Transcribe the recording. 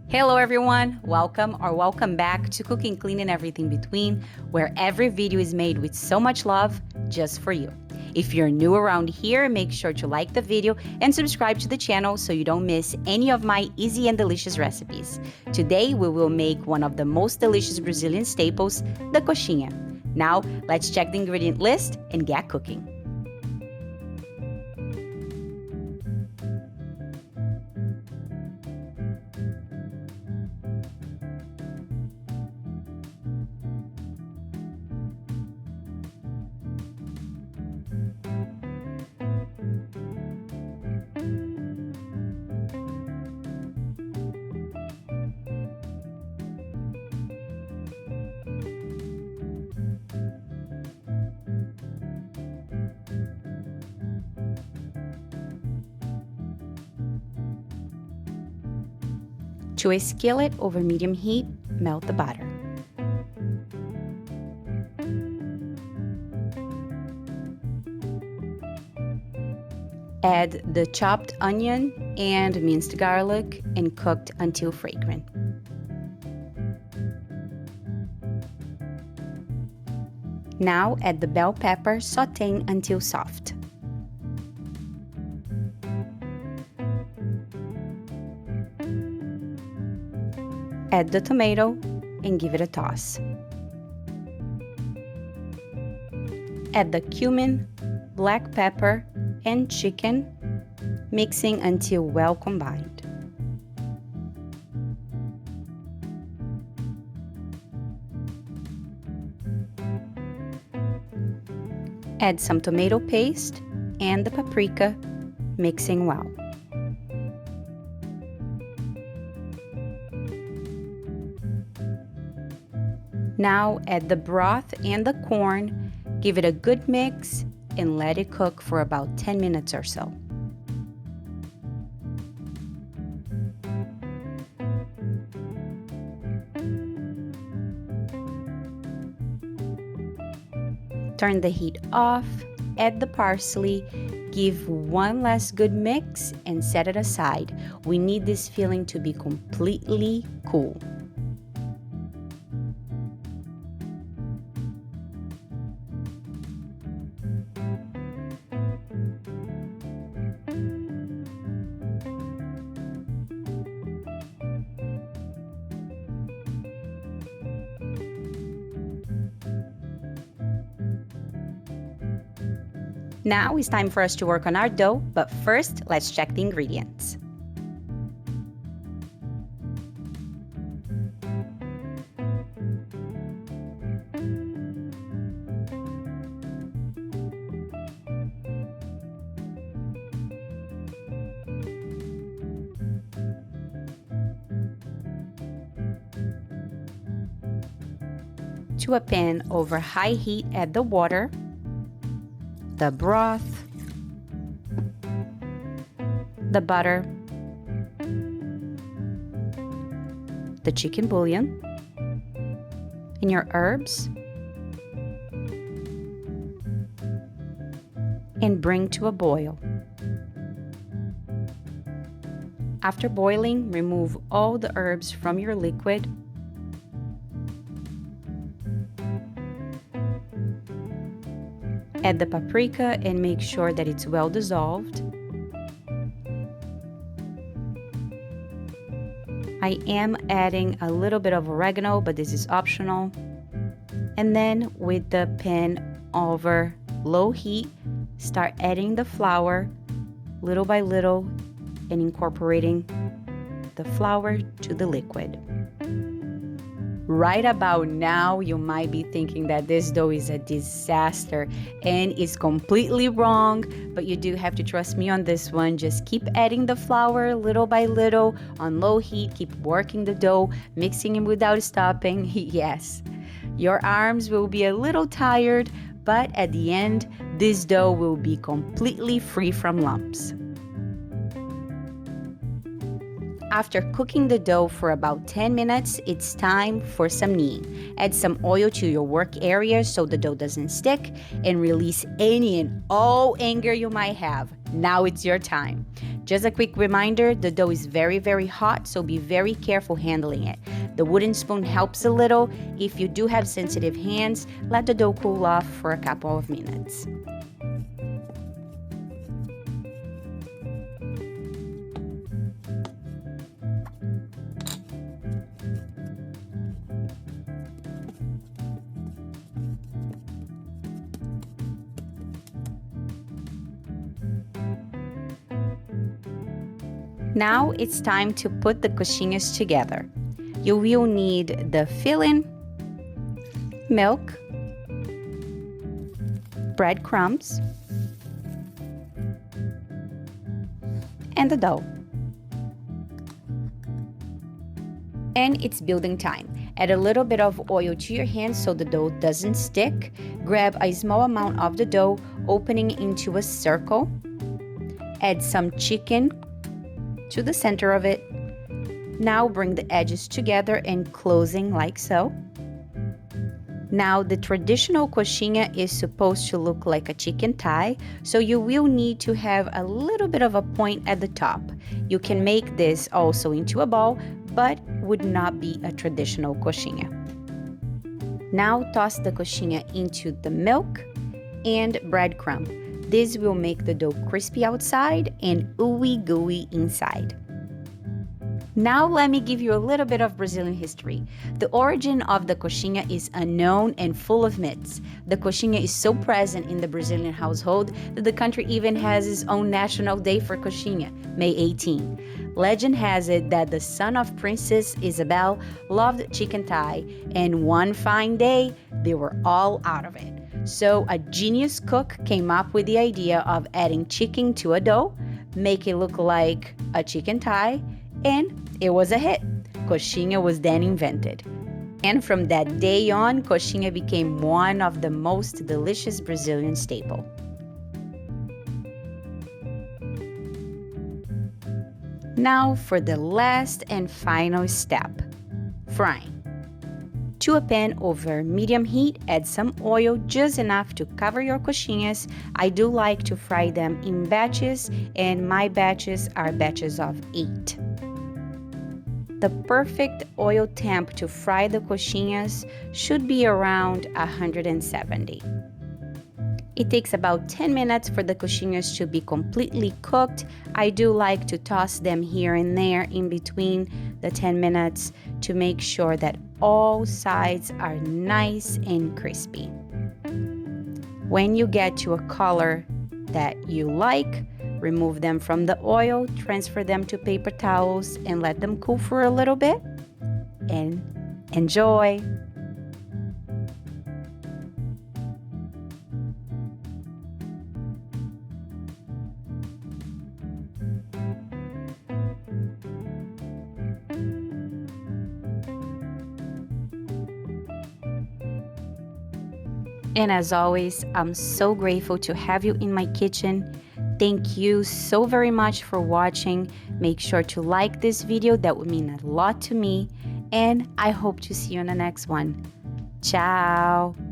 Hello everyone, welcome back to Cooking Clean and Everything Between, where every video is made with so much love just for you. If you're new around here, make sure to like the video and subscribe to the channel so you don't miss any of my easy and delicious recipes. Today we will make one of the most delicious Brazilian staples, the coxinha. Now let's check the ingredient list and get cooking. To a skillet over medium heat, melt the butter. Add the chopped onion and minced garlic and cooked until fragrant. Now add the bell pepper, sautéing until soft. Add the tomato and give it a toss. Add the cumin, black pepper, and chicken, mixing until well combined. Add some tomato paste and the paprika, mixing well. Now add the broth and the corn, give it a good mix, and let it cook for about 10 minutes or so. Turn the heat off, add the parsley, give one last good mix, and set it aside. We need this filling to be completely cool. Now it's time for us to work on our dough, but first, let's check the ingredients. To a pan over high heat, add the water, the broth, the butter, the chicken bouillon, and your herbs, and bring to a boil. After boiling, remove all the herbs from your liquid. Add the paprika and make sure that it's well dissolved. I am adding a little bit of oregano, but this is optional. And then with the pan over low heat, start adding the flour little by little and incorporating the flour to the liquid. Right about now, you might be thinking that this dough is a disaster and is completely wrong, but you do have to trust me on this one. Just keep adding the flour little by little on low heat. Keep working the dough, mixing it without stopping. Yes, your arms will be a little tired, but at the end, this dough will be completely free from lumps. After cooking the dough for about 10 minutes, it's time for some kneading. Add some oil to your work area so the dough doesn't stick, and release any and all anger you might have. Now it's your time. Just a quick reminder, the dough is very, very hot, so be very careful handling it. The wooden spoon helps a little. If you do have sensitive hands, let the dough cool off for a couple of minutes. Now it's time to put the coxinhas together. You will need the filling, milk, breadcrumbs, and the dough. And it's building time. Add a little bit of oil to your hands so the dough doesn't stick. Grab a small amount of the dough, opening into a circle. Add some chicken to the center of it. Now bring the edges together and closing like so. Now the traditional coxinha is supposed to look like a chicken thigh, so you will need to have a little bit of a point at the top. You can make this also into a ball, but would not be a traditional coxinha. Now toss the coxinha into the milk and breadcrumb. This will make the dough crispy outside and ooey gooey inside. Now let me give you a little bit of Brazilian history. The origin of the coxinha is unknown and full of myths. The coxinha is so present in the Brazilian household that the country even has its own national day for coxinha, May 18. Legend has it that the son of Princess Isabel loved chicken thigh, and one fine day, they were all out of it. So a genius cook came up with the idea of adding chicken to a dough, make it look like a chicken thigh, and it was a hit. Coxinha was then invented. And from that day on, coxinha became one of the most delicious Brazilian staples. Now for the last and final step, frying. To a pan over medium heat, add some oil, just enough to cover your coxinhas. I do like to fry them in batches, and my batches are batches of 8. The perfect oil temp to fry the coxinhas should be around 170. It takes about 10 minutes for the coxinhas to be completely cooked. I do like to toss them here and there in between the 10 minutes to make sure that all sides are nice and crispy. When you get to a color that you like, remove them from the oil, transfer them to paper towels, and let them cool for a little bit. And enjoy! And as always, I'm so grateful to have you in my kitchen. Thank you so very much for watching. Make sure to like this video. That would mean a lot to me. And I hope to see you in the next one. Ciao!